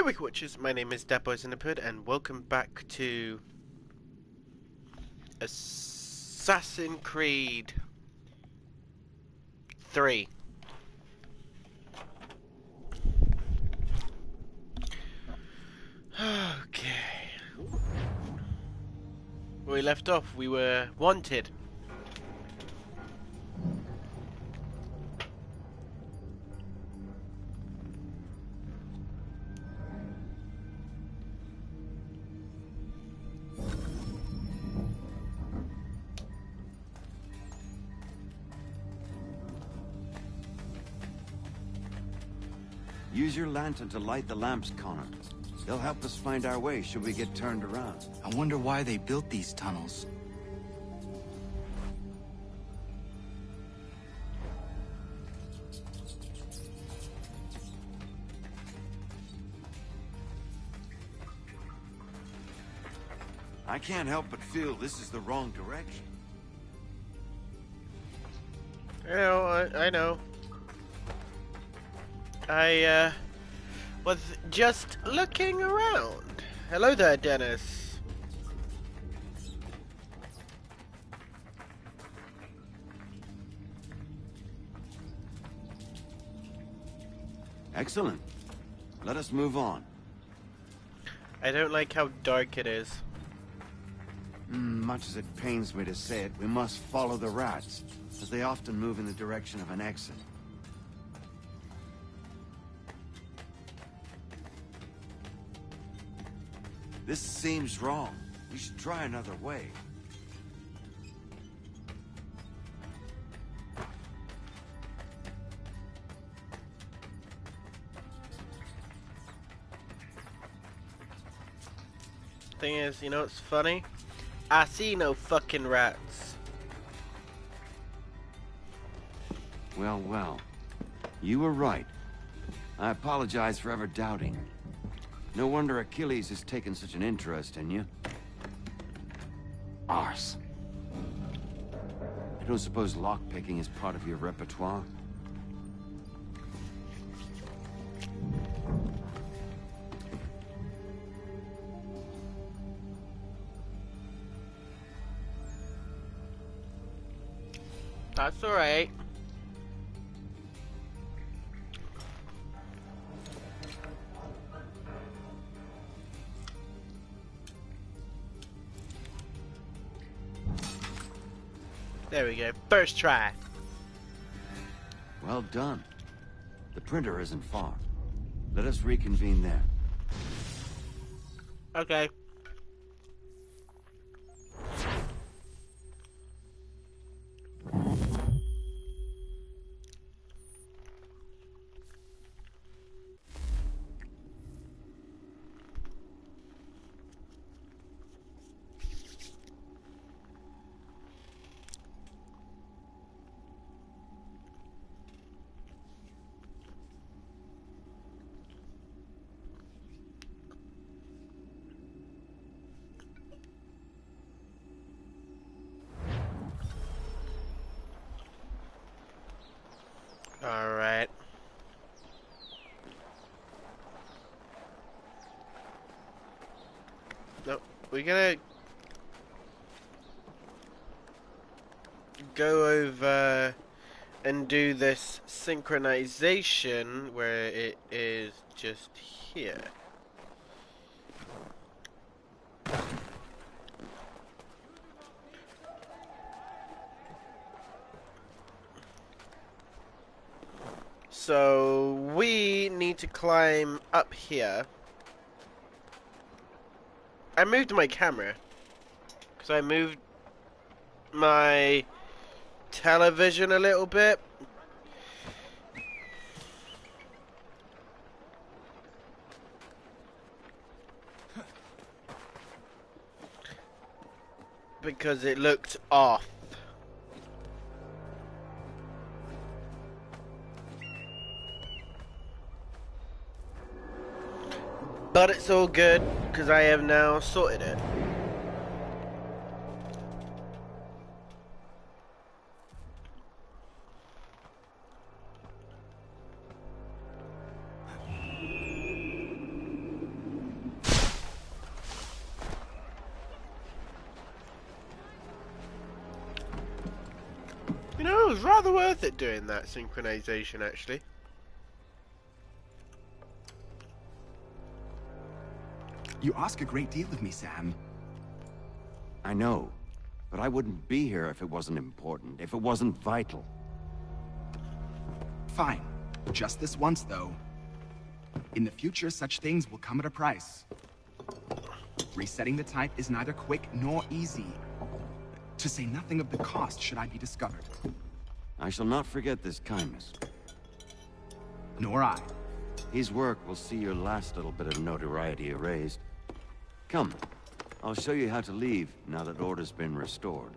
Hey Wiki Watchers, my name is Datboys in the Hood, and welcome back to Assassin's Creed 3. Okay. Where we left off, we were wanted. Use your lantern to light the lamps, Connor. They'll help us find our way should we get turned around. I wonder why they built these tunnels. I can't help but feel this is the wrong direction. I know. I was just looking around. Hello there, Dennis. Excellent. Let us move on. I don't like how dark it is. Much as it pains me to say it, we must follow the rats, as they often move in the direction of an exit. This seems wrong. We should try another way. Thing is, you know what's funny? I see no fucking rats. Well, well. You were right. I apologize for ever doubting. No wonder Achilles has taken such an interest in you. Arse. I don't suppose lockpicking is part of your repertoire? That's alright. There we go. First try. Well done. The printer isn't far. Let us reconvene there. Okay. Alright. No, we're gonna go over and do this synchronization where it is just here. So we need to climb up here. I moved my camera because I moved my television a little bit. Because it looked off. But it's all good, because I have now sorted it. was rather worth it doing that synchronization, actually. You ask a great deal of me, Sam. I know, but I wouldn't be here if it wasn't important, if it wasn't vital. Fine. Just this once, though. In the future, such things will come at a price. Resetting the type is neither quick nor easy. To say nothing of the cost should I be discovered. I shall not forget this kindness. Nor I. His work will see your last little bit of notoriety erased. Come, I'll show you how to leave now that order's been restored.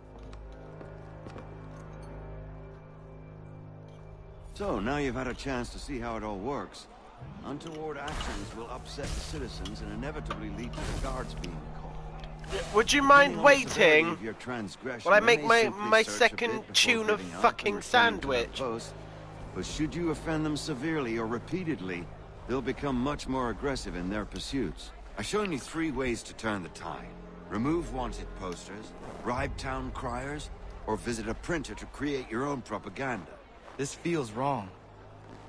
So, now you've had a chance to see how it all works. Untoward actions will upset the citizens and inevitably lead to the guards being called. Would you mind Depending on the severity waiting of your transgression, while I they make may my simply search a second bit before tuna giving up fucking and returning to their sandwich? post. But should you offend them severely or repeatedly, they'll become much more aggressive in their pursuits. I've shown you 3 ways to turn the tide. Remove wanted posters, bribe town criers, or visit a printer to create your own propaganda. This feels wrong.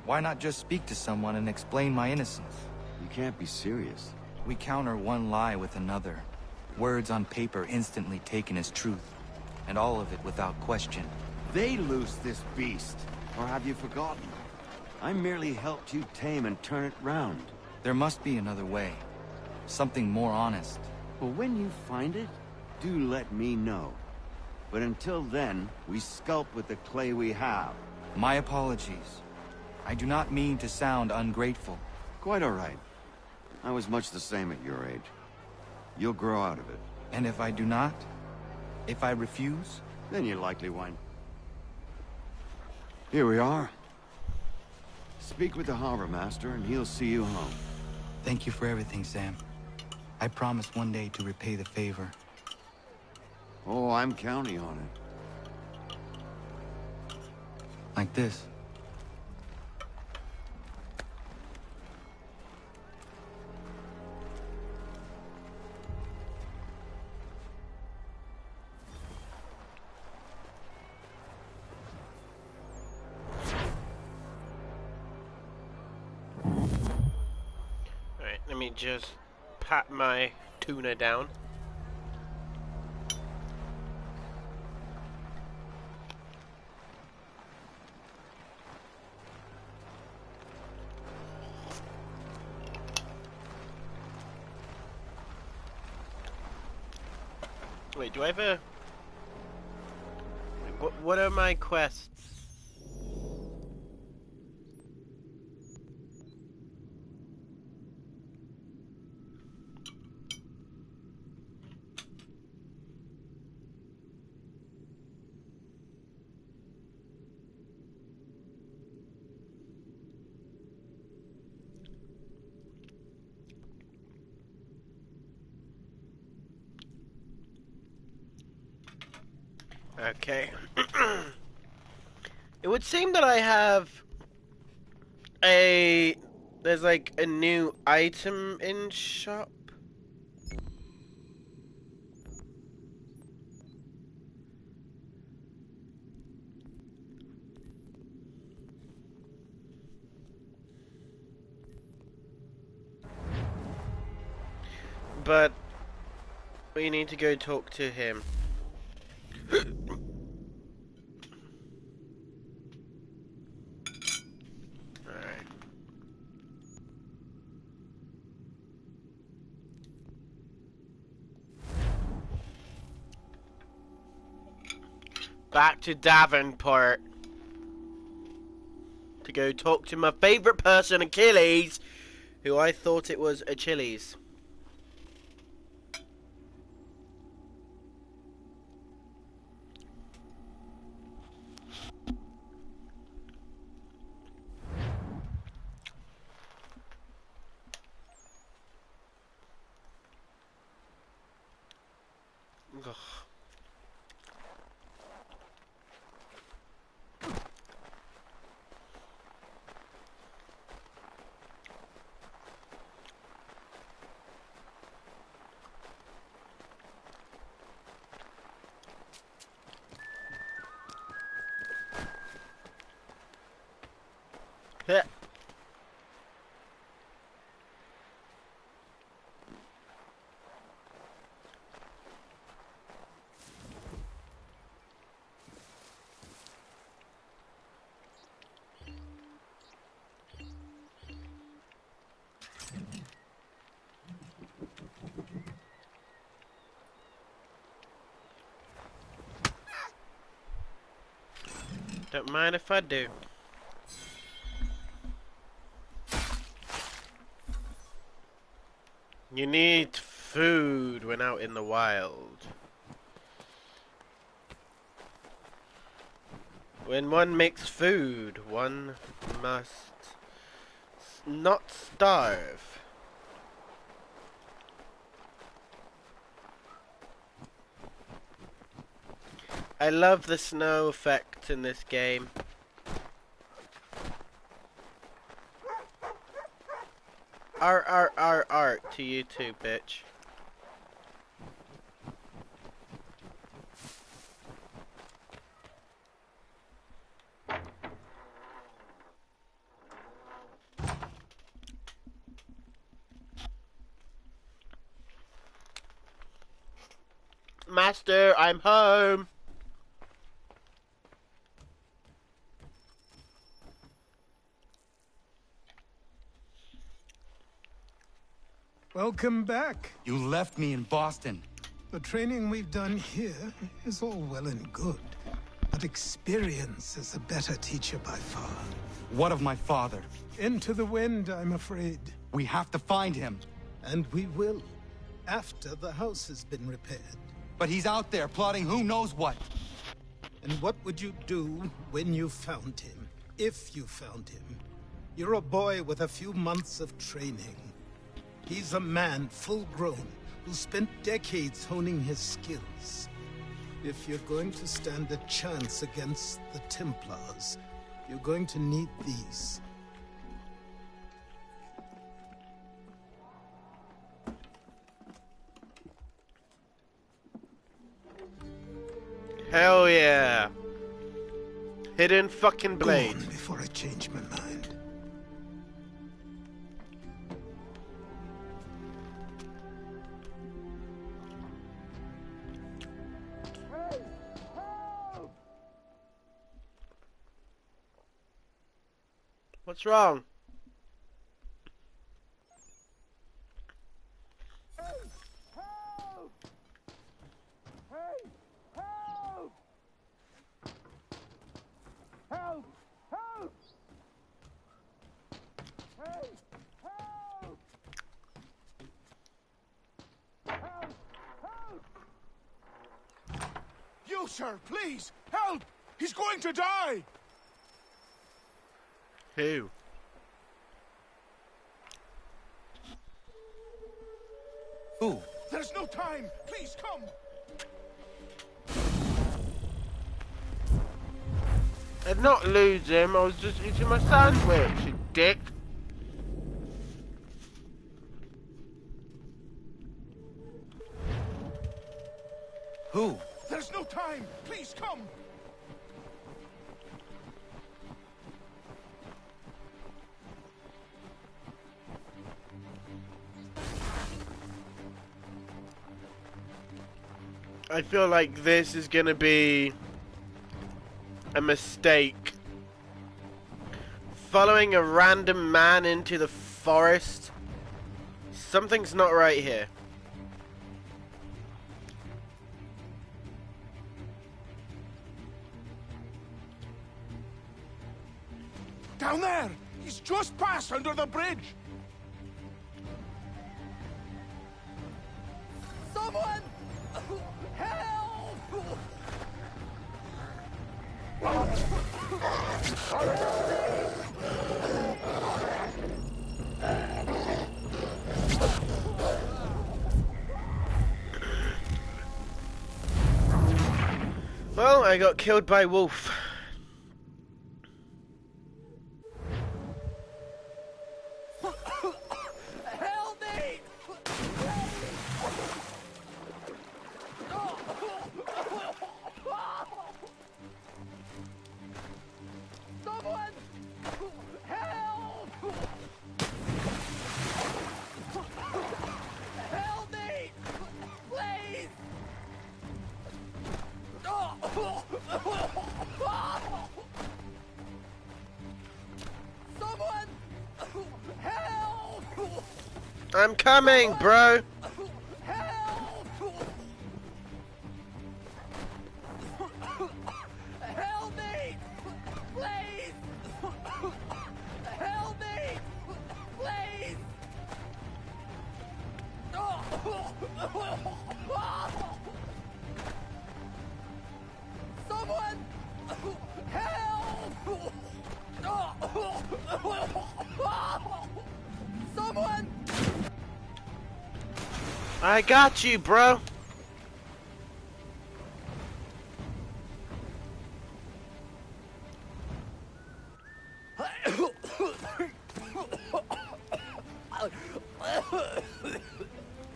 Why not just speak to someone and explain my innocence? You can't be serious. We counter one lie with another. Words on paper instantly taken as truth. And all of it without question. They loose this beast. Or have you forgotten? I merely helped you tame and turn it round. There must be another way. Something more honest. Well, when you find it, do let me know. But until then, we sculpt with the clay we have. My apologies. I do not mean to sound ungrateful. Quite all right. I was much the same at your age. You'll grow out of it. And if I do not? If I refuse? Then you likely won't. Here we are. Speak with the harbor master and he'll see you home. Thank you for everything, Sam. I promise one day to repay the favor. Oh, I'm counting on it. Like this. Alright, let me just pat my tuna down. Wait, do I have a... What are my quests? Okay. It would seem that I have there's like a new item in shop. But we need to go talk to him. Alright. Back to Davenport to go talk to my favorite person, Achilles, who I thought it was Achilles. Ugh. Don't mind if I do. You need food when out in the wild. When one makes food, one must not starve. I love the snow effect in this game. Art to you too, bitch. Master, I'm home. Welcome back. You left me in Boston. The training we've done here is all well and good, but experience is a better teacher by far. What of my father? Into the wind, I'm afraid. We have to find him. And we will, after the house has been repaired. But he's out there plotting who knows what. And what would you do when you found him? If you found him? You're a boy with a few months of training. He's a man, full-grown, who spent decades honing his skills. If you're going to stand a chance against the Templars, you're going to need these. Hell yeah. Hidden fucking Go blade. on before I change my mind. What's wrong? You, sir, please, help! He's going to die! Who? Who? There's no time! Please, come! I did not lose him, I was just eating my sandwich, you dick. Who? There's no time! Please, come! I feel like this is gonna be a mistake. Following a random man into the forest. Something's not right here. Down there! He's just passed under the bridge! Someone! Help! Well, I got killed by wolf. Help me! Someone! Help! Help me! Please! Someone! Help! I'm coming, bro. Help! Help me! Someone help! Someone! I got you, bro.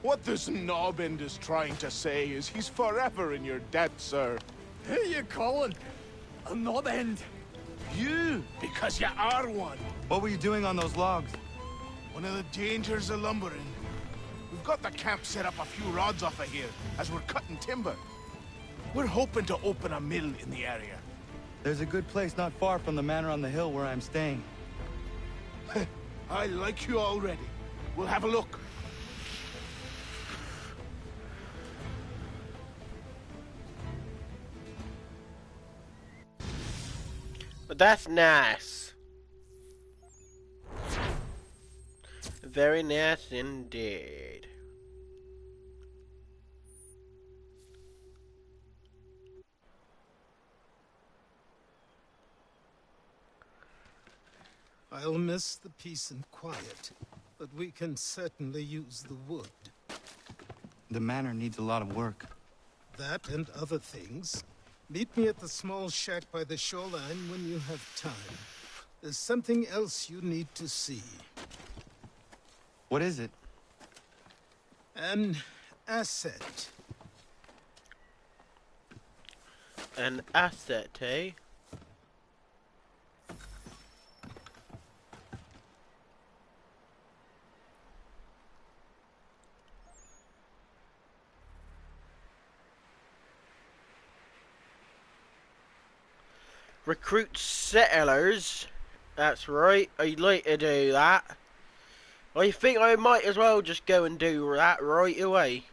What this knobbend is trying to say is he's forever in your debt, sir. Who you calling a knob end? You, because you are one. What were you doing on those logs? One of the dangers of lumbering. We've got the camp set up a few rods off of here, as we're cutting timber. We're hoping to open a mill in the area. There's a good place not far from the manor on the hill where I'm staying. I like you already. We'll have a look. But that's nice. Very nice indeed. I'll miss the peace and quiet, but we can certainly use the wood. The manor needs a lot of work. That and other things. Meet me at the small shack by the shoreline when you have time. There's something else you need to see. What is it? An asset. An asset, eh? Recruit settlers. That's right, I'd like to do that. I think I might as well just go and do that right away.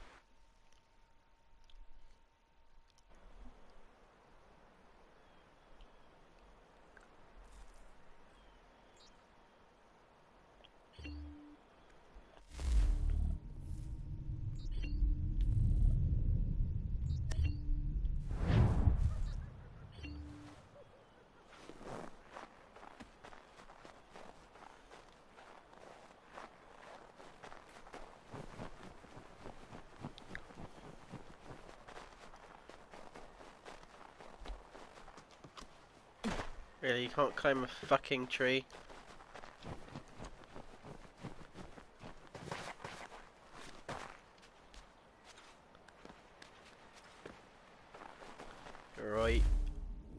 Really, you can't climb a fucking tree. Right,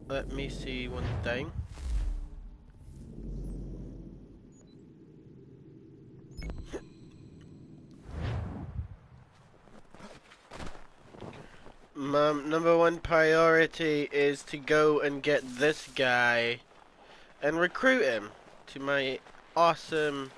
let me see one thing. Number one priority is to go and get this guy and recruit him to my awesome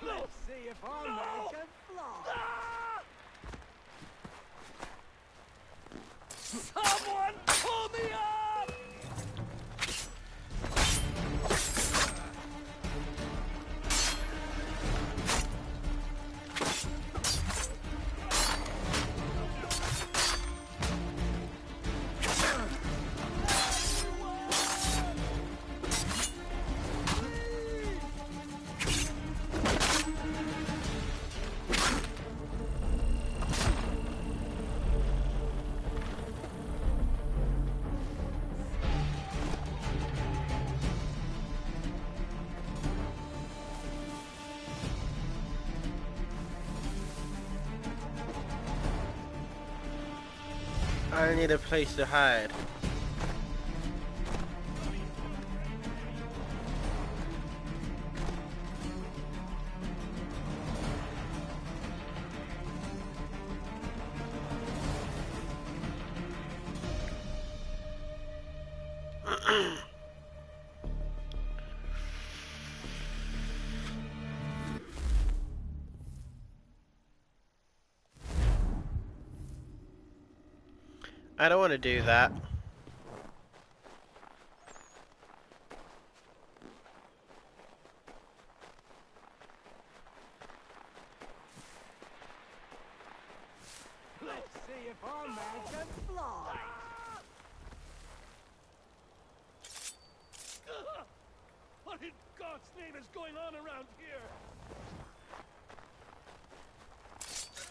Let's see if our man can fly. Someone pull me up! I need a place to hide. I don't want to do that. Let's see if our man can fly. What in God's name is going on around here?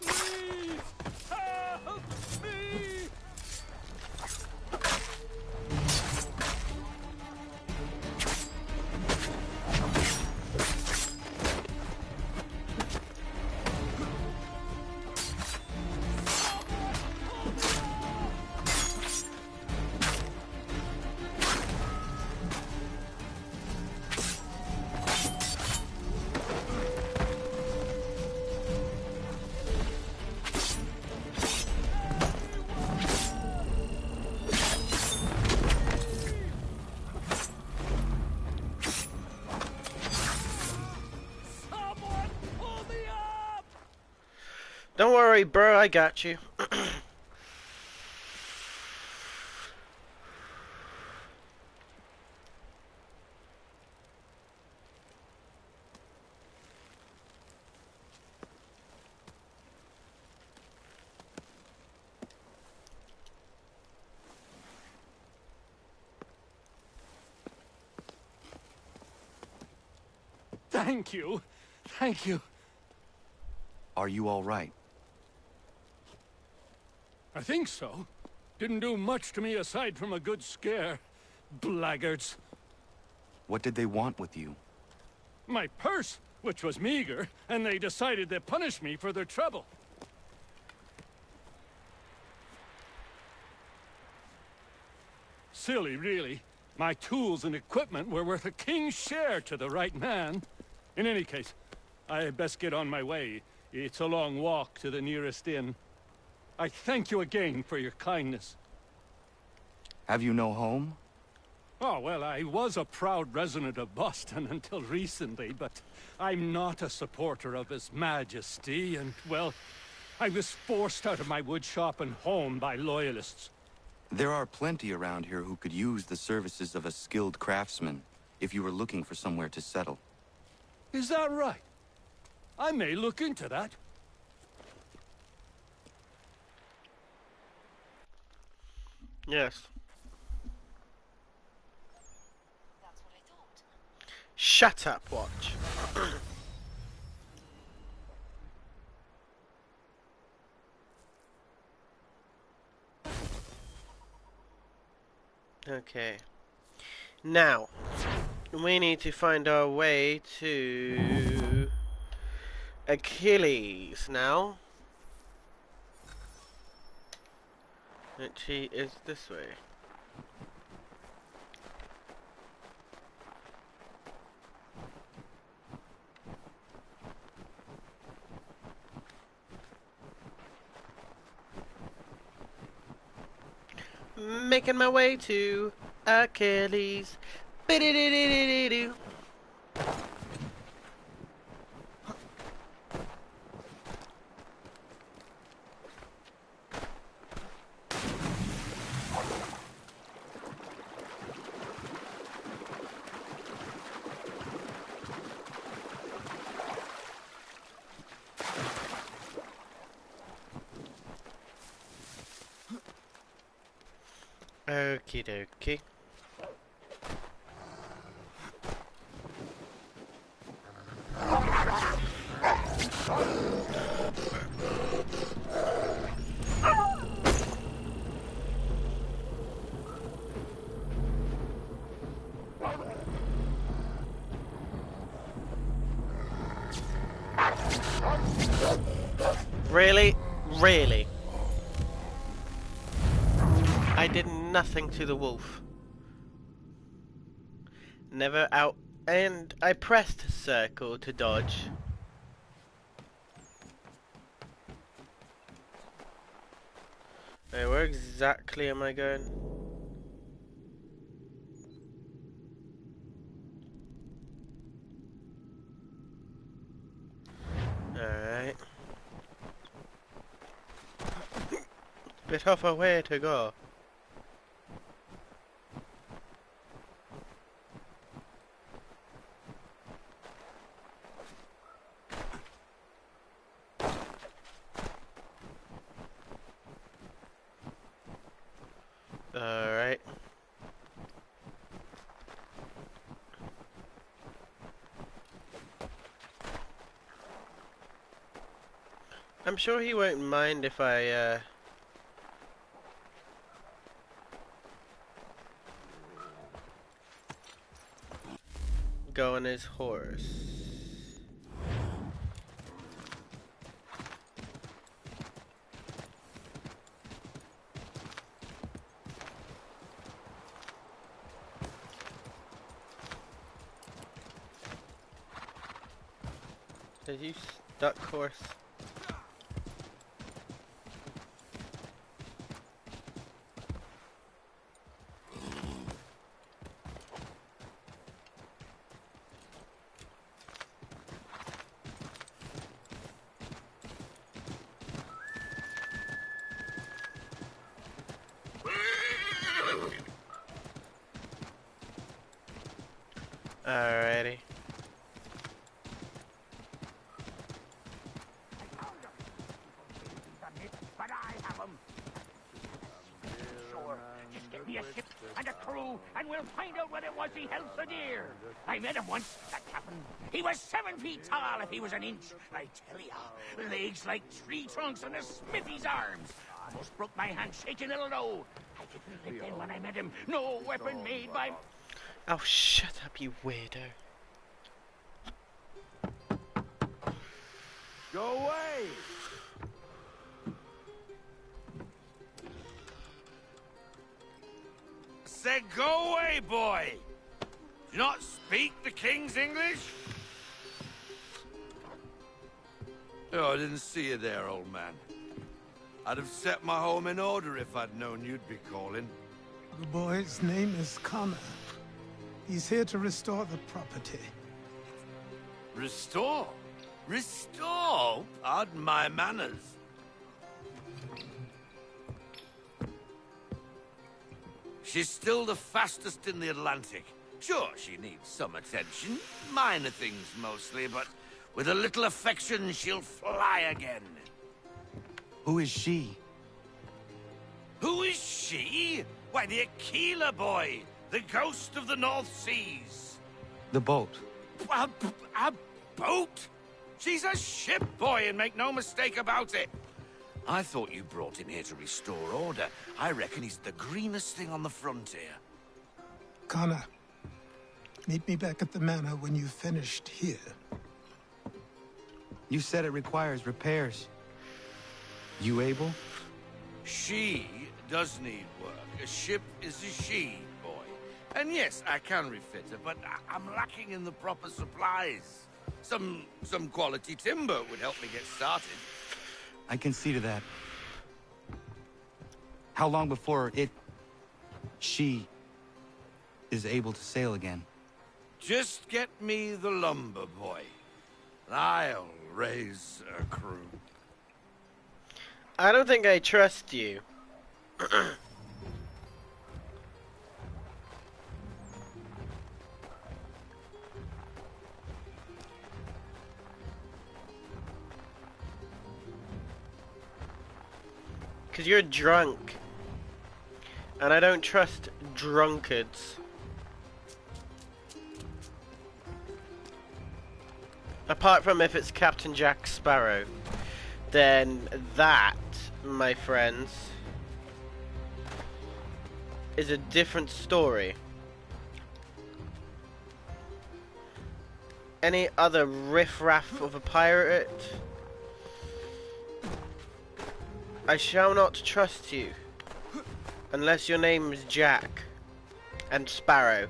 Please help me! Don't worry, bro, I got you. Thank you. Thank you. Are you all right? I think so. Didn't do much to me aside from a good scare. Blackguards. What did they want with you? My purse, which was meager, and they decided to punish me for their trouble. Silly, really. My tools and equipment were worth a king's share to the right man. In any case, I had best get on my way. It's a long walk to the nearest inn. I thank you again for your kindness. Have you no home? Oh, well, I was a proud resident of Boston until recently, but I'm not a supporter of His Majesty, and, well, I was forced out of my woodshop and home by loyalists. There are plenty around here who could use the services of a skilled craftsman, if you were looking for somewhere to settle. Is that right? I may look into that. Yes. That's what I thought. Shut up, Watch. Okay. Now, we need to find our way to Achilles now. Actually, is this way. Making my way to Achilles. Bididididididoo. Okie dokie. Really? Really? did nothing to the wolf. Never out. And I pressed circle to dodge. Hey, where exactly am I going? Alright. Bit off a way to go. Alright. I'm sure he won't mind if I go on his horse. Did you stuck horse? Alrighty. But I have them. Sure, just get me a ship and a crew, and we'll find out what it was he held so dear. I met him once, that captain. He was 7 feet tall if he was an inch. I tell ya, legs like tree trunks and a smithy's arms. Almost broke my hand shaking it'll know. I didn't live then when I met him. No weapon made by... Oh, shut up, you weirdo. Go away! Said go away, boy! Do you not speak the King's English? Oh, I didn't see you there, old man. I'd have set my home in order if I'd known you'd be calling. The boy's name is Connor. He's here to restore the property. Restore? Restore? Pardon my manners. She's still the fastest in the Atlantic. Sure, she needs some attention. Minor things mostly, but with a little affection, she'll fly again. Who is she? Who is she? Why, the Aquila boy, the ghost of the North Seas. The boat. A boat? She's a ship, boy, and make no mistake about it. I thought you brought him here to restore order. I reckon he's the greenest thing on the frontier. Connor, meet me back at the manor when you've finished here. You said it requires repairs. You able? She does need work. A ship is a she, boy. And yes, I can refit her, but I'm lacking in the proper supplies. Some quality timber would help me get started. I can see to that. How long before she is able to sail again? Just get me the lumber, boy. I'll raise a crew. I don't think I trust you. Because you're drunk. And I don't trust drunkards. Apart from if it's Captain Jack Sparrow. Then that, my friends, is a different story. Any other riffraff of a pirate, I shall not trust you. Unless your name is Jack and Sparrow.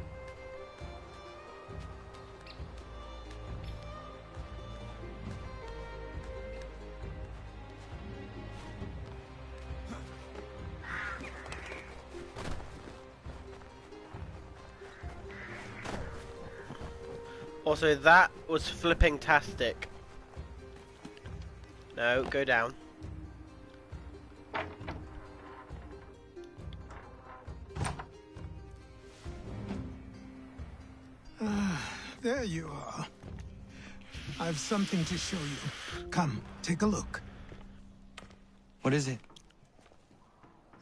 Also, that was flipping-tastic. No, go down. There you are. I've something to show you. Come, take a look. What is it?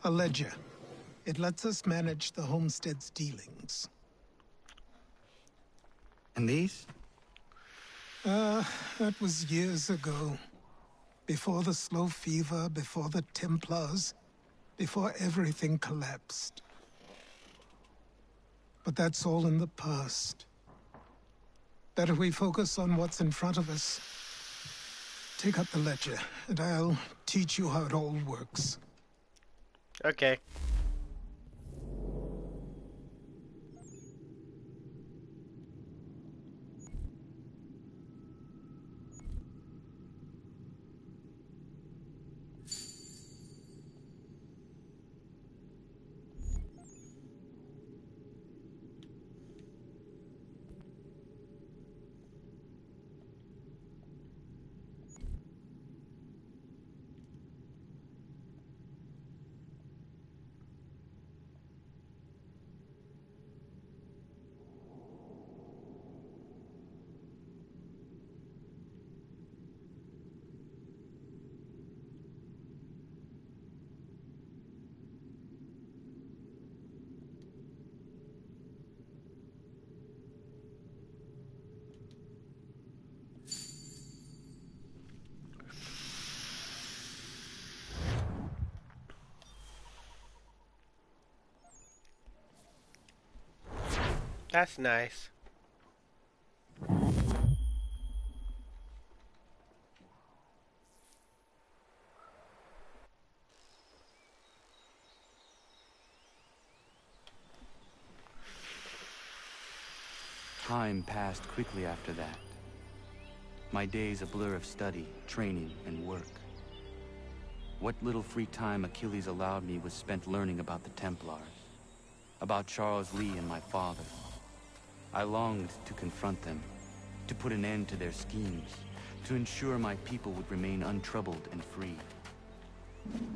A ledger. It lets us manage the homestead's dealings. And these? That was years ago. Before the slow fever, before the Templars, before everything collapsed. But that's all in the past. Better we focus on what's in front of us. Take up the ledger, and I'll teach you how it all works. Okay. That's nice. Time passed quickly after that. My days a blur of study, training, and work. What little free time Achilles allowed me was spent learning about the Templars, about Charles Lee and my father. I longed to confront them, to put an end to their schemes, to ensure my people would remain untroubled and free.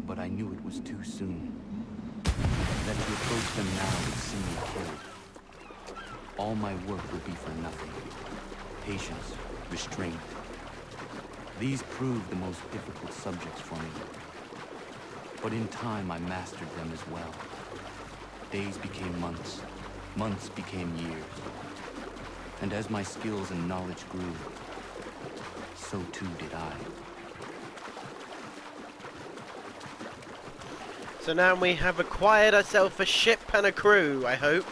But I knew it was too soon. That to approach them now would see me killed. All my work would be for nothing. Patience, restraint. These proved the most difficult subjects for me. But in time I mastered them as well. Days became months, months became years. And as my skills and knowledge grew, so too did I. So now we have acquired ourselves a ship and a crew, I hope.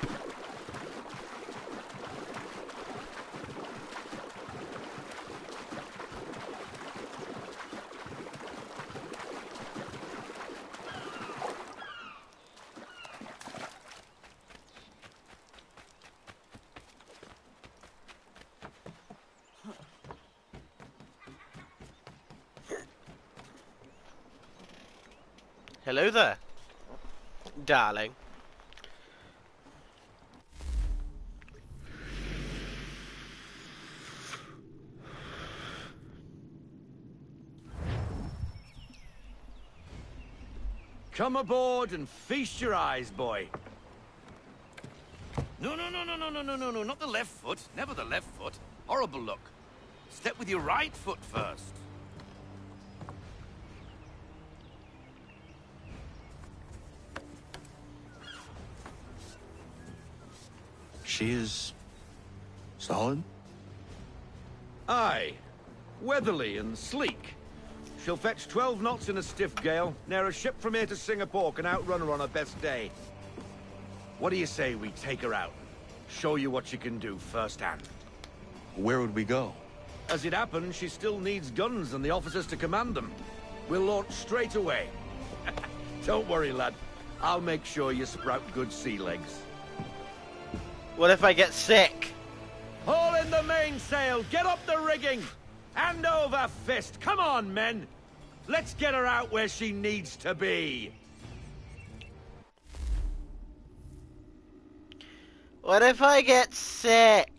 Hello there, darling. Come aboard and feast your eyes, boy. No, not the left foot. Never the left foot. Horrible look. Step with your right foot first. She is solid? Aye. Weatherly and sleek. She'll fetch 12 knots in a stiff gale. Ne'er a ship from here to Singapore can outrun her on her best day. What do you say we take her out? Show you what she can do firsthand. Where would we go? As it happens, she still needs guns and the officers to command them. We'll launch straight away. Don't worry, lad. I'll make sure you sprout good sea legs. What if I get sick? Haul in the mainsail! Get up the rigging! Hand over fist! Come on, men! Let's get her out where she needs to be! What if I get sick?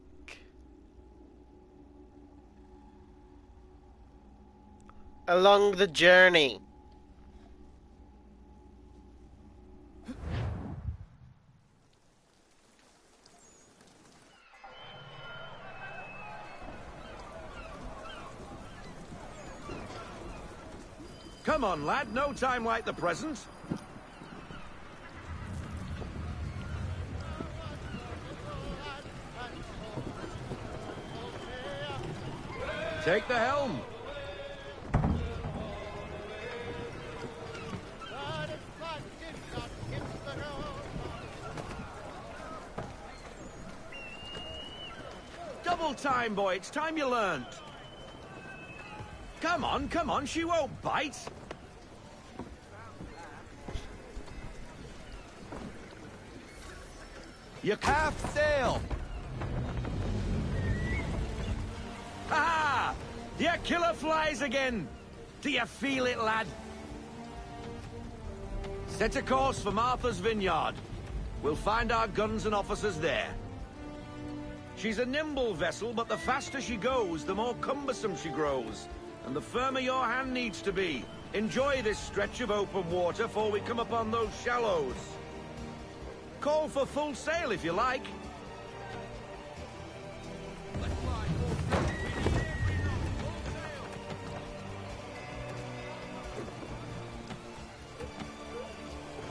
Along the journey. Come on, lad. No time like the present. Take the helm. Double time, boy. It's time you learned. Come on, she won't bite. You half sail. Ha! Your killer flies again. Do you feel it, lad? Set a course for Martha's Vineyard. We'll find our guns and officers there. She's a nimble vessel, but the faster she goes, the more cumbersome she grows. And the firmer your hand needs to be. Enjoy this stretch of open water before we come upon those shallows. Call for full sail if you like.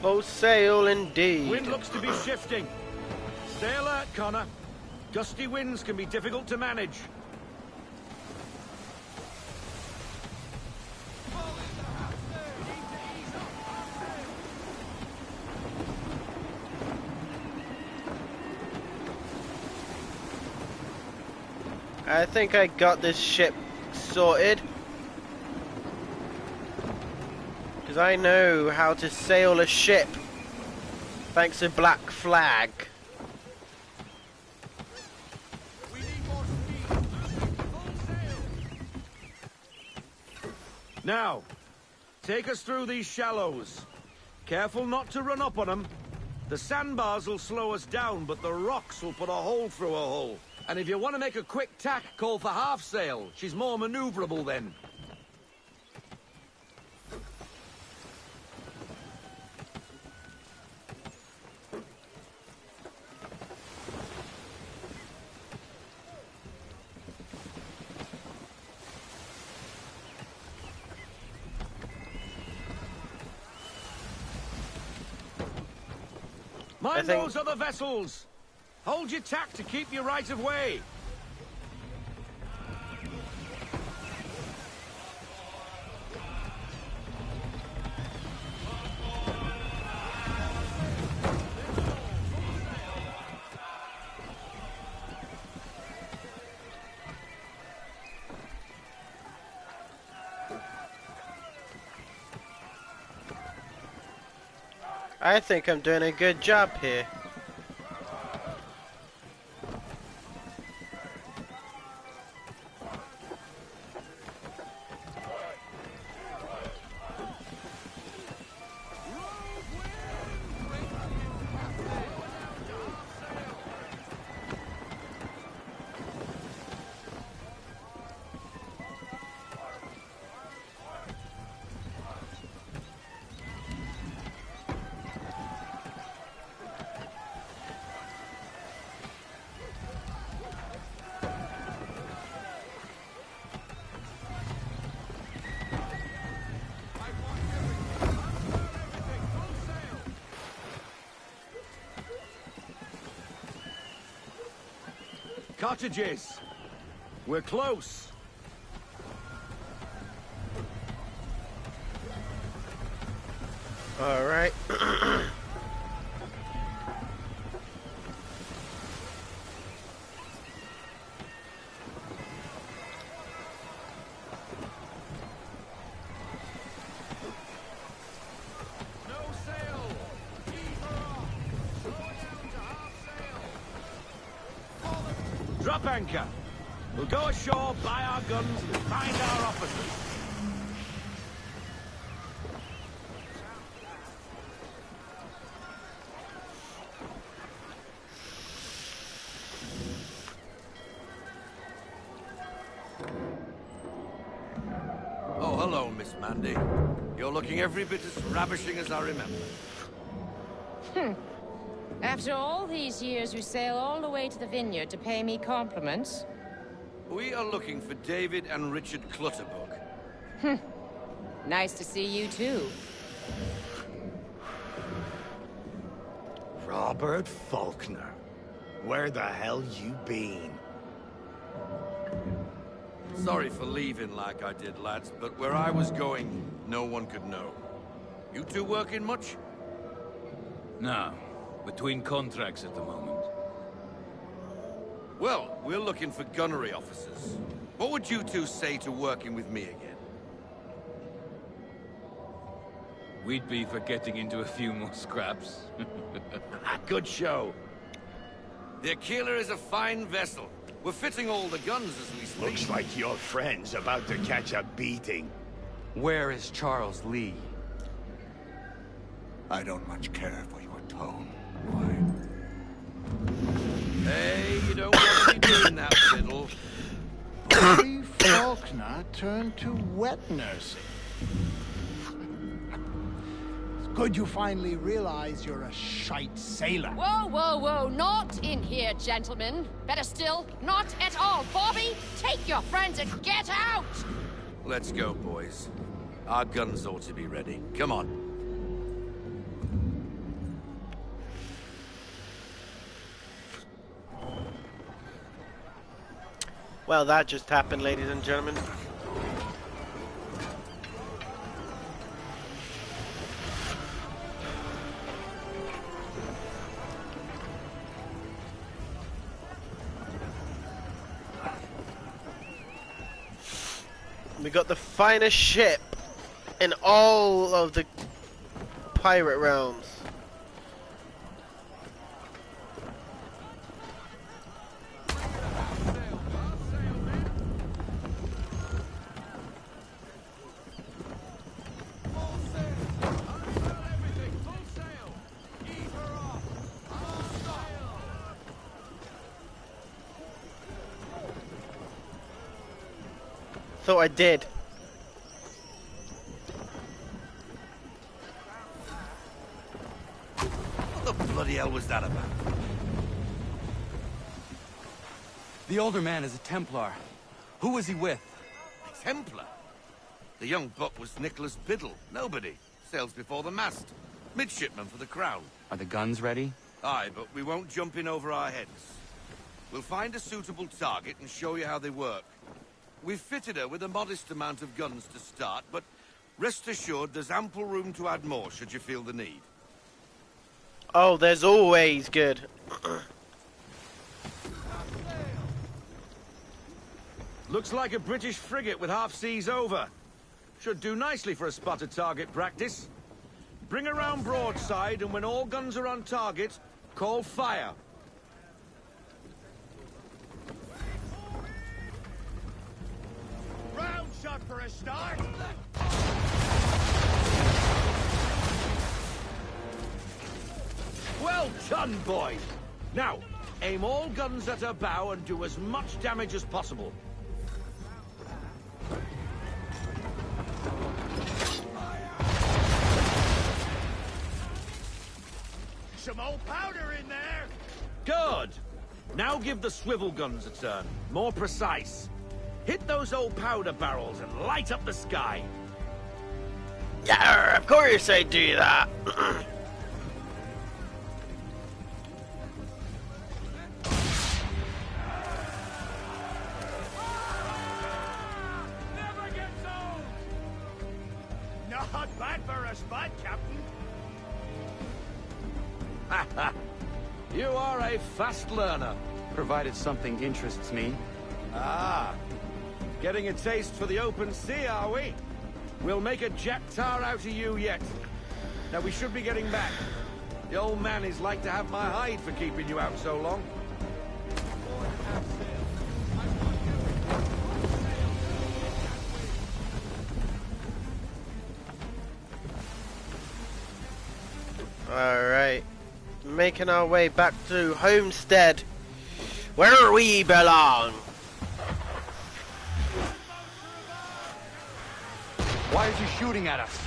Full sail indeed. Wind looks to be shifting. Stay alert, Connor. Gusty winds can be difficult to manage. I think I got this ship sorted. Because I know how to sail a ship. Thanks to Black Flag. Now, take us through these shallows. Careful not to run up on them. The sandbars will slow us down, but the rocks will put a hole through a hole. And if you want to make a quick tack, call for half sail. She's more maneuverable then. Mind those other vessels! Hold your tack to keep your right of way. I think I'm doing a good job here. Cottages. We're close. All right. Drop anchor. We'll go ashore, buy our guns, and find our officers. Oh, hello, Miss Mandy. You're looking every bit as ravishing as I remember. After all these years, you sail all the way to the vineyard to pay me compliments? We are looking for David and Richard Clutterbuck. Nice to see you, too. Robert Faulkner. Where the hell you been? Sorry for leaving like I did, lads, but where I was going, no one could know. You two working much? No. Between contracts at the moment. Well, we're looking for gunnery officers. What would you two say to working with me again? We'd be for getting into a few more scraps. Good show. The Aquila is a fine vessel. We're fitting all the guns as we speak. Looks like your friend's about to catch a beating. Where is Charles Lee? I don't much care for your tone. Hey, you don't want to be doing that, Fiddle. Bobby Faulkner turned to wet nursing. It's good you finally realize you're a shite sailor. Whoa, whoa, whoa, not in here, gentlemen. Better still, not at all. Bobby, take your friends and get out! Let's go, boys. Our guns ought to be ready. Come on. Well, that just happened, ladies and gentlemen. We got the finest ship in all of the pirate realms. Thought I did. What the bloody hell was that about? The older man is a Templar. Who was he with? A Templar? The young buck was Nicholas Biddle. Nobody. Sails before the mast. Midshipman for the Crown. Are the guns ready? Aye, but we won't jump in over our heads. We'll find a suitable target and show you how they work. We've fitted her with a modest amount of guns to start, but rest assured there's ample room to add more should you feel the need. Oh, there's always good. Looks like a British frigate with half seas over. Should do nicely for a spotted target practice. Bring her round broadside, and when all guns are on target, call fire. Round shot for a start. Well done, boys. Now, aim all guns at her bow and do as much damage as possible. Some old powder in there. Good. Now give the swivel guns a turn. More precise. Hit those old powder barrels and light up the sky. Yeah, of course I do that. Not bad for a spot, Captain. You are a fast learner. Provided something interests me. Ah. Getting a taste for the open sea, are we? We'll make a jack tar out of you yet. Now we should be getting back. The old man is like to have my hide for keeping you out so long. Alright. Making our way back to Homestead, where we belong. Why is he shooting at us?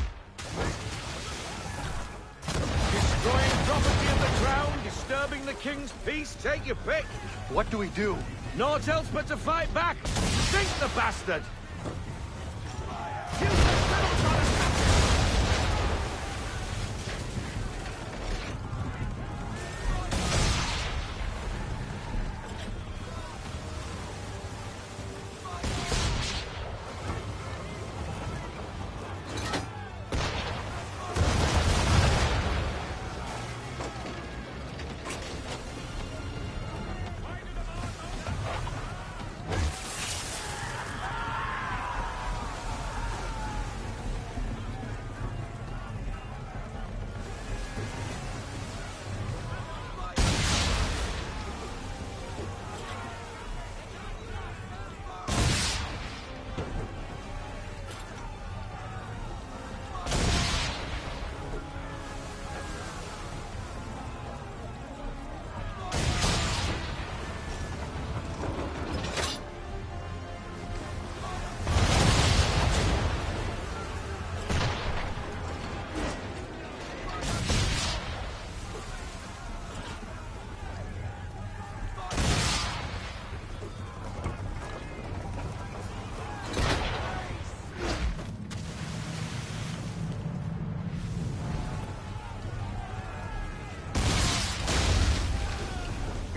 Destroying property of the crown, disturbing the king's peace, take your pick. What do we do? Naught else but to fight back. Sink the bastard!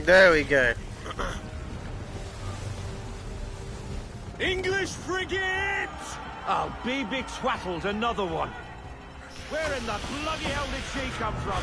There we go. English frigate! I'll be betwattled, another one. Where in the bloody hell did she come from?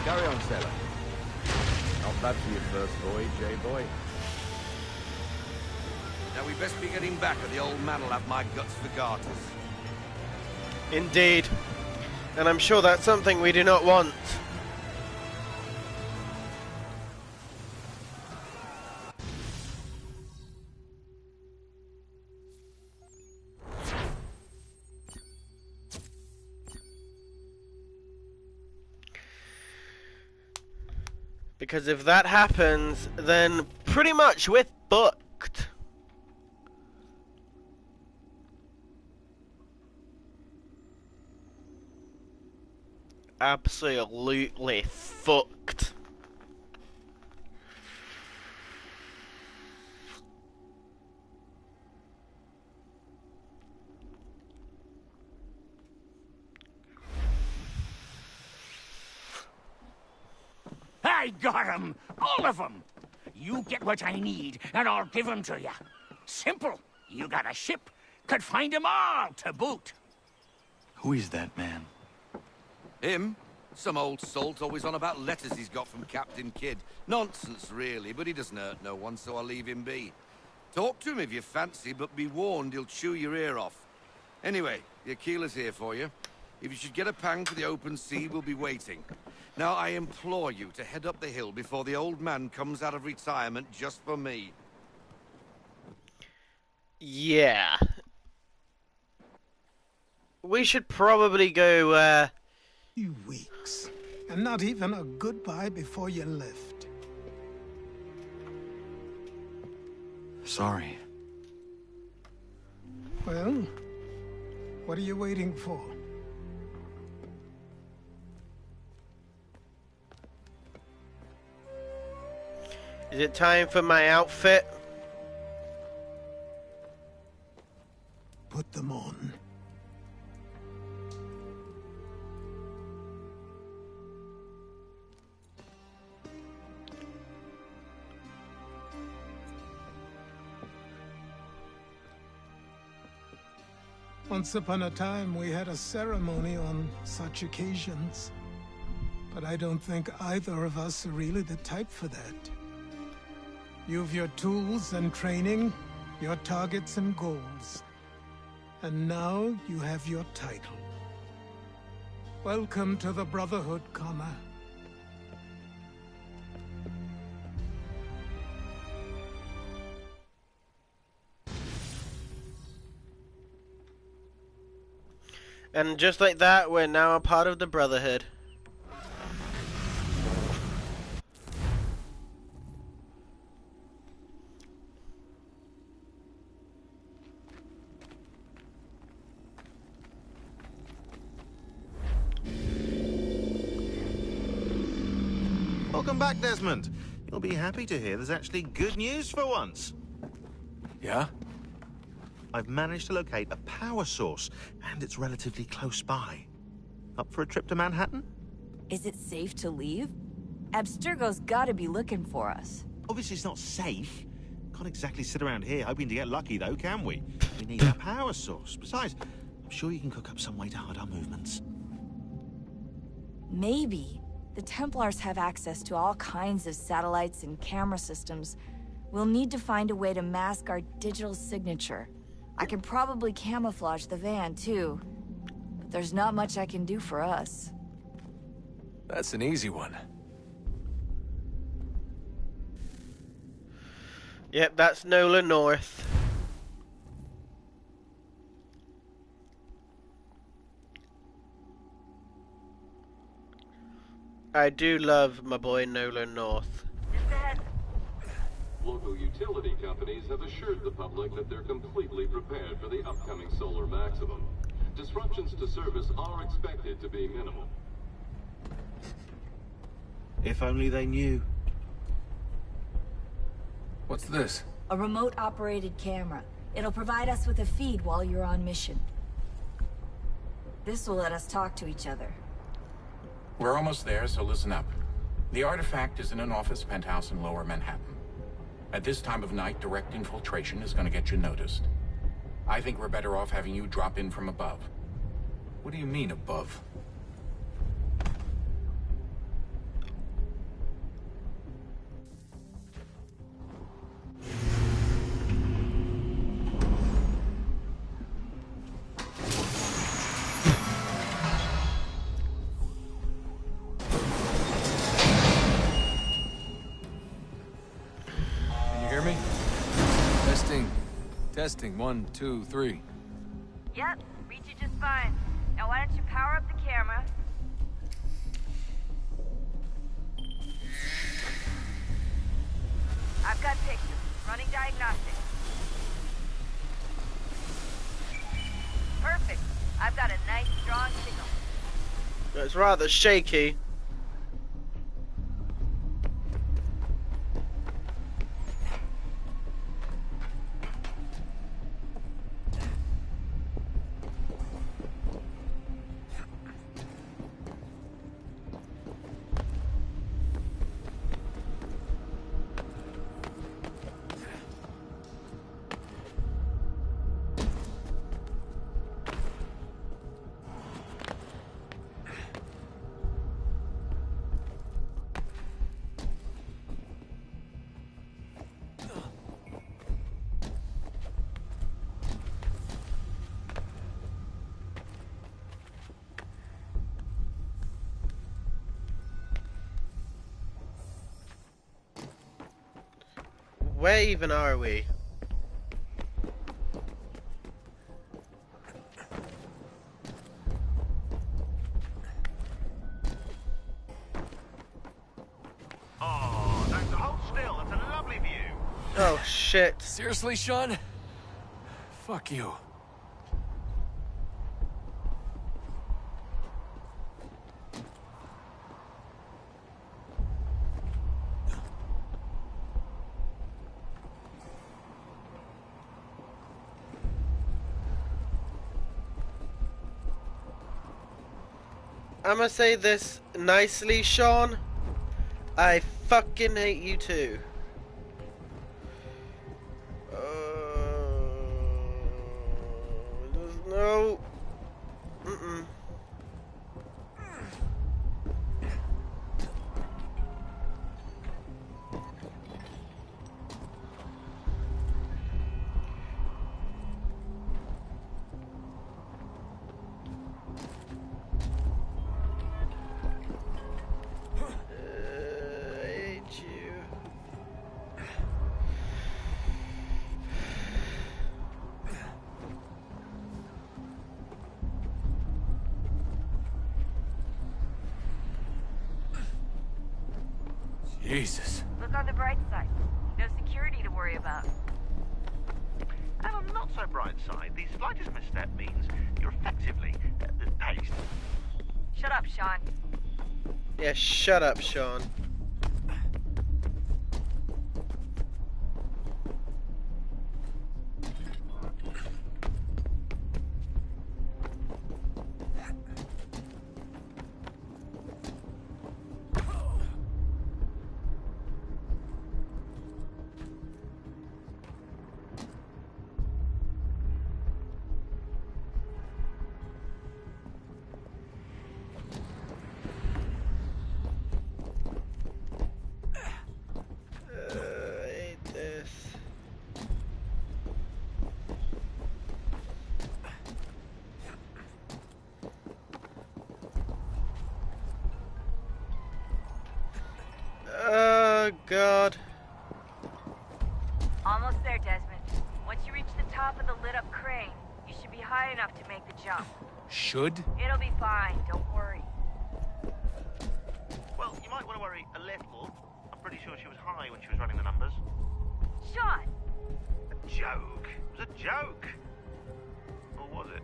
Carry on, sailor. Not bad for your first voyage, eh, boy? Now we best be getting back, or the old man will have my guts for garters. Indeed. And I'm sure that's something we do not want. Because if that happens, then pretty much we're fucked. Absolutely fucked. I got 'em! All of 'em! You get what I need, and I'll give 'em to you. Simple. You got a ship, could find 'em all to boot. Who is that man? Him? Some old salt always on about letters he's got from Captain Kidd. Nonsense, really, but he doesn't hurt no one, so I'll leave him be. Talk to him if you fancy, but be warned he'll chew your ear off. Anyway, the Aquila's here for you. If you should get a pang for the open sea, we'll be waiting. Now, I implore you to head up the hill before the old man comes out of retirement just for me. Yeah. We should probably go, Few weeks, and not even a goodbye before you left. Sorry. Well, what are you waiting for? Is it time for my outfit? Put them on. Once upon a time, we had a ceremony on such occasions. But I don't think either of us are really the type for that. You've your tools and training, your targets and goals. And now you have your title. Welcome to the Brotherhood, Connor. And just like that, we're now a part of the Brotherhood. Welcome back, Desmond. You'll be happy to hear there's actually good news for once. Yeah? I've managed to locate a power source, and it's relatively close by. Up for a trip to Manhattan? Is it safe to leave? Abstergo's gotta be looking for us. Obviously it's not safe. Can't exactly sit around here hoping to get lucky, though, can we? We need a power source. Besides, I'm sure you can cook up some way to hide our movements. Maybe. The Templars have access to all kinds of satellites and camera systems. We'll need to find a way to mask our digital signature. I can probably camouflage the van, too. But there's not much I can do for us. That's an easy one. Yep, that's Nolan North. I do love my boy Nolan North. Local utility companies have assured the public that they're completely prepared for the upcoming solar maximum. Disruptions to service are expected to be minimal. If only they knew. What's this? A remote-operated camera. It'll provide us with a feed while you're on mission. This will let us talk to each other. We're almost there, so listen up. The artifact is in an office penthouse in Lower Manhattan. At this time of night, direct infiltration is going to get you noticed. I think we're better off having you drop in from above. What do you mean, above? Testing, 1, 2, 3. Yep, reach you just fine. Now why don't you power up the camera? I've got pictures. Running diagnostics. Perfect. I've got a nice strong signal. It's rather shaky. Where even are we? Oh, thanks. Hold still. That's a lovely view. Oh, Oh, shit. Seriously, Sean? Fuck you. I'm gonna say this nicely, Sean. I fucking hate you too. There's no... Mm-mm. Jesus. Look on the bright side. No security to worry about. And on the not so bright side, the slightest misstep means you're effectively paced. Shut up, Sean. Yeah, shut up, Sean. Oh, God. Almost there, Desmond. Once you reach the top of the lit-up crane, you should be high enough to make the jump. Should? It'll be fine, don't worry. Well, you might want to worry a little. I'm pretty sure she was high when she was running the numbers. Sean! A joke. It was a joke. Or was it?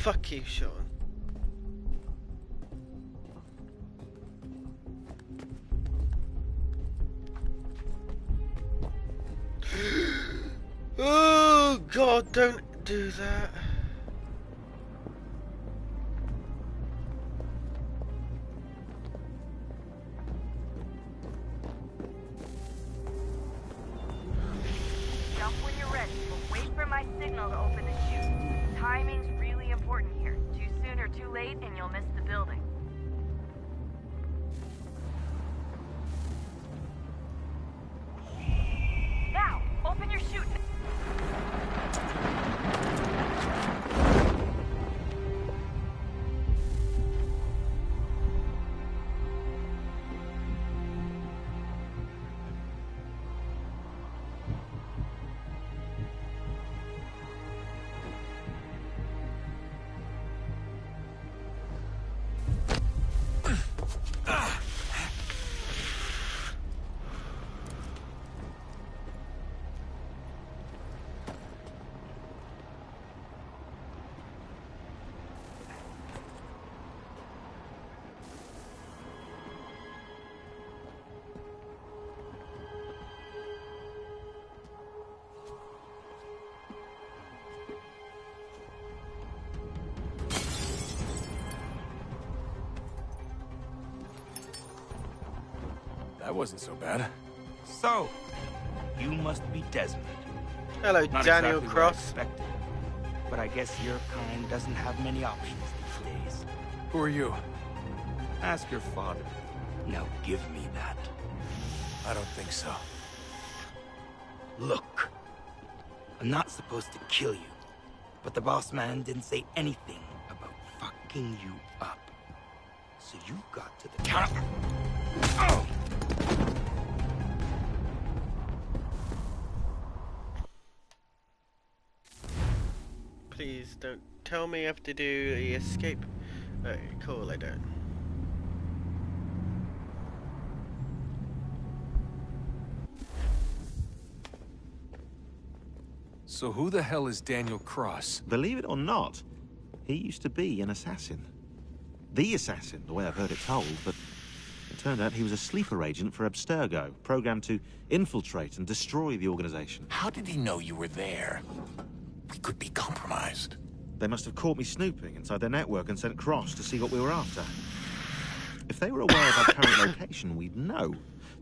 Fuck you, Sean. Oh, God, don't do that. Jump when you're ready, but wait for my signal to open the chute. Timing's really important here. Too soon or too late, and you'll miss the building. Now, open your chute. That wasn't so bad. So, you must be Desmond. Hello, Not Daniel exactly what I Cross. expected, but I guess your kind doesn't have many options these days. Who are you? Ask your father. Now give me that. I don't think so. Look, I'm not supposed to kill you, but the boss man didn't say anything about fucking you up. So you got to the top. Oh! Please don't tell me I have to do the escape. Okay, cool, I don't. So who the hell is Daniel Cross? Believe it or not, he used to be an assassin. The assassin, the way I've heard it told, but it turned out he was a sleeper agent for Abstergo, programmed to infiltrate and destroy the organization. How did he know you were there? We could be compromised. They must have caught me snooping inside their network and sent Cross to see what we were after. If they were aware of our current location, we'd know.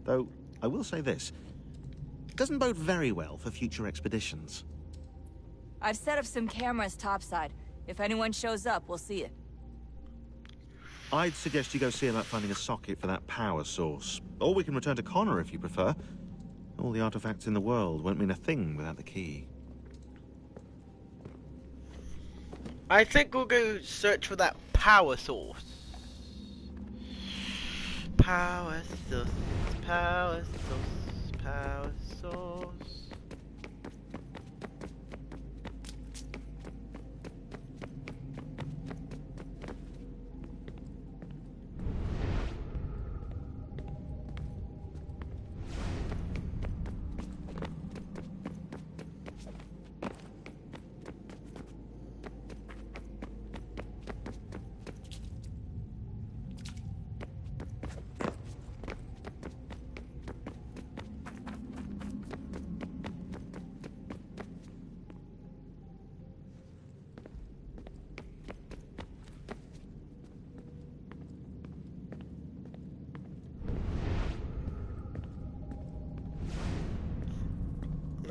Though, I will say this. It doesn't bode very well for future expeditions. I've set up some cameras topside. If anyone shows up, we'll see it. I'd suggest you go see about finding a socket for that power source. Or we can return to Connor if you prefer. All the artifacts in the world won't mean a thing without the key. I think we'll go search for that power source. Power source, power source, power source.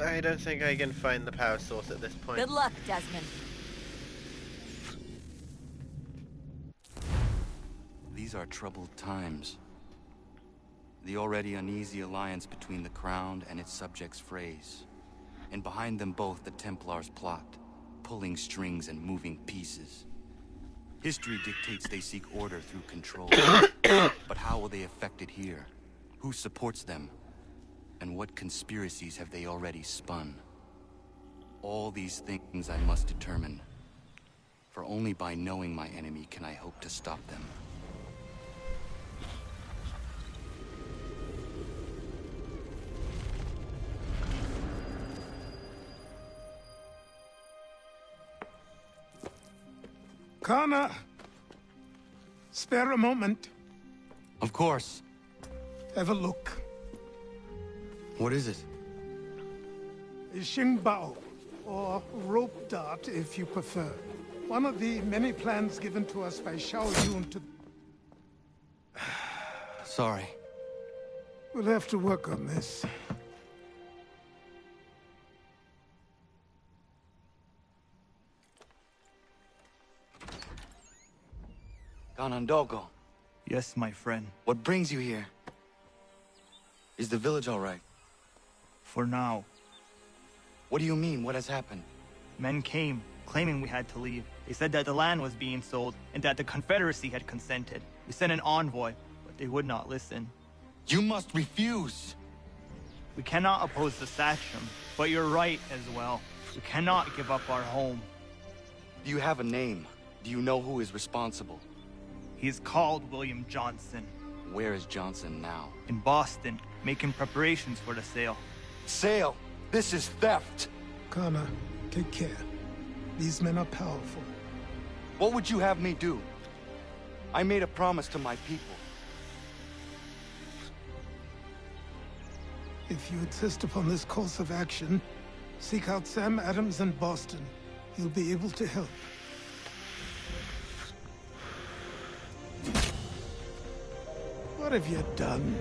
I don't think I can find the power source at this point. Good luck, Desmond. These are troubled times. The already uneasy alliance between the Crown and its subjects frays. And behind them both the Templars plot, pulling strings and moving pieces. History dictates they seek order through control. But how will they affect it here? Who supports them? And what conspiracies have they already spun? All these things I must determine. For only by knowing my enemy can I hope to stop them. Connor, spare a moment. Of course. Have a look. What is it? A Xingbao, or rope dart if you prefer. One of the many plans given to us by Xiao Yun to... Sorry. We'll have to work on this. Ganondogo. Yes, my friend. What brings you here? Is the village all right? For now. What do you mean? What has happened? Men came, claiming we had to leave. They said that the land was being sold, and that the Confederacy had consented. We sent an envoy, but they would not listen. You must refuse! We cannot oppose the Sachem, but you're right as well. We cannot give up our home. Do you have a name? Do you know who is responsible? He is called William Johnson. Where is Johnson now? In Boston, making preparations for the sale. Sale? This is theft! Connor, take care. These men are powerful. What would you have me do? I made a promise to my people. If you insist upon this course of action, seek out Sam Adams in Boston. He'll be able to help. What have you done?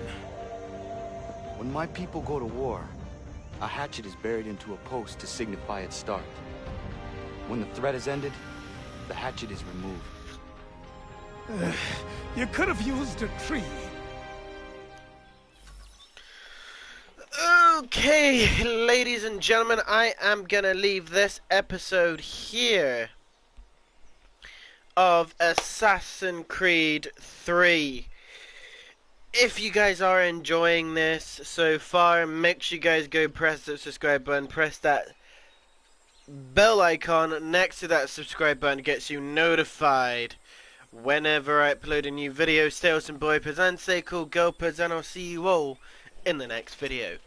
When my people go to war, a hatchet is buried into a post to signify its start. When the threat is ended, the hatchet is removed. You could have used a tree. Okay, ladies and gentlemen, I am gonna leave this episode here of Assassin's Creed 3. If you guys are enjoying this so far, make sure you guys go press the subscribe button, press that bell icon next to that subscribe button gets you notified whenever I upload a new video. Stay awesome, boy. Presents, stay cool, girl, and I'll see you all in the next video.